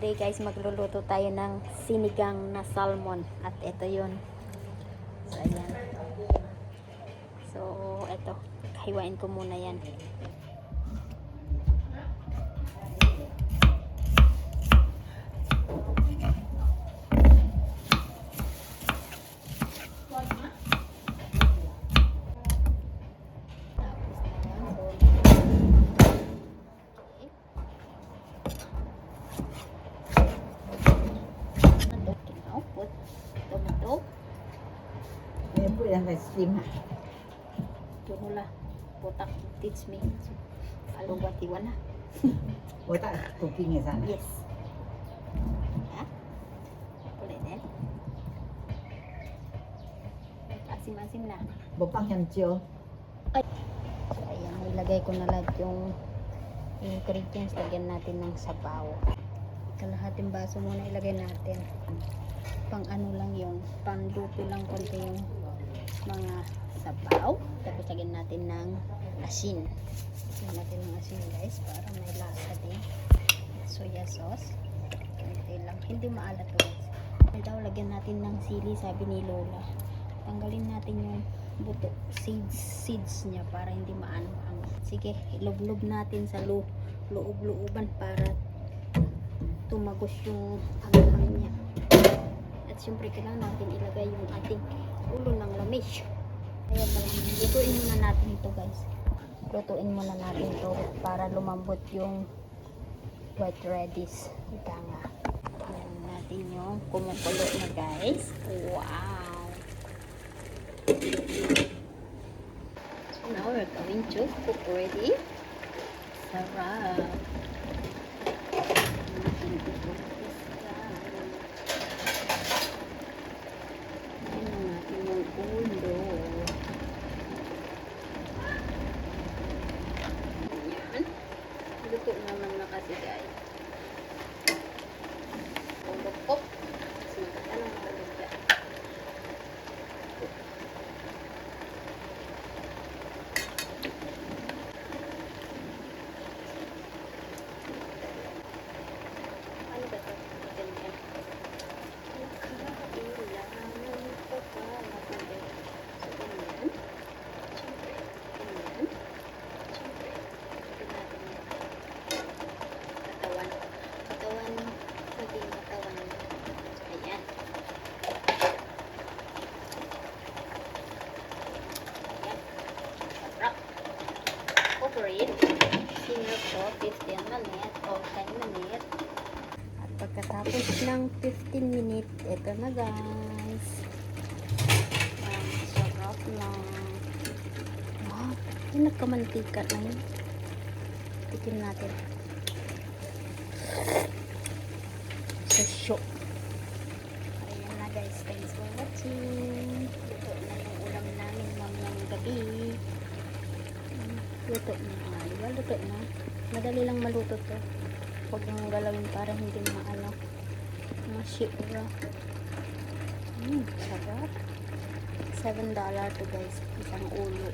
today guys, magluluto tayo ng sinigang na salmon. At ito yun. So, ayan. So, ito. Hiwain ko muna yan. Tomato. Ayan po yung steam ha. Tunula. Putak. Teach me. Alubatiwan na. Wata cooking ya sana. Yes. Ya. Boleh din. Asim-asim na. Bopang hancho. So, ayan. Ilagay ko na lahat yung ingredients. Lagyan natin ng sabaw. Kalahating baso muna ilagay natin. Pang ano lang yun, pang luto lang konti yung mga sabaw. Tapos lagyan natin ng asin. Lagyan natin ng asin guys para may lasa din. Soya sauce. Konti lang. Hindi maalat to guys. Kaya daw lagyan natin ng sili, sabi ni Lola. Tanggalin natin yung buto, seeds niya para hindi maano-ano. Sige, ilublob natin sa loob-looban para tumagos yung anghang niya. At syempre kailangan natin ilagay yung ating ulo ng lamis. Kaya lutuin muna natin ito guys. Lutuin muna natin ito para lumambot yung white radish. Ika nga. Ayan natin yung kumukulo na guys. Wow! So now we're going to cook already. Sarap! Luto naman na kasi guys. Ulok-op. Sikat na ng ulok dyan. Ano ba ito? Ganyan. Kailangan ko pa natin. So, ganyan. Siyempre, ganyan. Siyempre, lagyan natin yan. Katawan, naging katawan. So, ayan. Ayan. Sarap. Over it. Simmer ko 15 minutes o 10 minutes. At pagkatapos ng 15 minutes, ito na guys. Sarap lang. Wow. Yung nagkamantika na yun. Tikim natin. So, ayan na guys, thanks for watching. Luto na yung ulam namin mamayang gabi. Luto na, diba? Luto na. Madali lang maluto to. Huwag nang galawin para hindi maano masyura. Sarap. $7 to guys, isang ulo.